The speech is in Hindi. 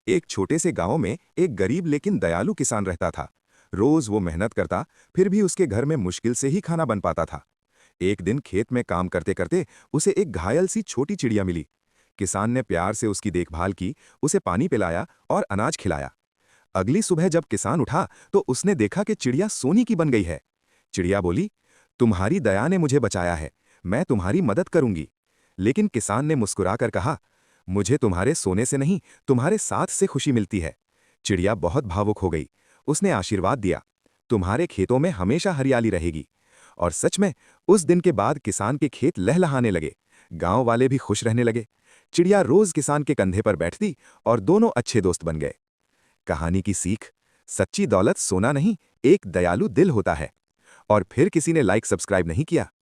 एक छोटे से गांव में एक गरीब लेकिन दयालु किसान रहता था। रोज वो मेहनत करता, फिर भी उसके घर में मुश्किल से ही खाना बन पाता था। एक दिन खेत में काम करते करते उसे एक घायल सी छोटी चिड़िया मिली। किसान ने प्यार से उसकी देखभाल की, उसे पानी पिलाया और अनाज खिलाया। अगली सुबह जब किसान उठा तो उसने देखा कि चिड़िया सोने की बन गई है। चिड़िया बोली, तुम्हारी दया ने मुझे बचाया है, मैं तुम्हारी मदद करूंगी। लेकिन किसान ने मुस्कुराकर कहा, मुझे तुम्हारे सोने से नहीं, तुम्हारे साथ से खुशी मिलती है। चिड़िया बहुत भावुक हो गई। उसने आशीर्वाद दिया, तुम्हारे खेतों में हमेशा हरियाली रहेगी। और सच में उस दिन के बाद किसान के खेत लहलहाने लगे। गांव वाले भी खुश रहने लगे। चिड़िया रोज किसान के कंधे पर बैठती और दोनों अच्छे दोस्त बन गए। कहानी की सीख, सच्ची दौलत सोना नहीं, एक दयालु दिल होता है। और फिर किसी ने लाइक सब्सक्राइब नहीं किया।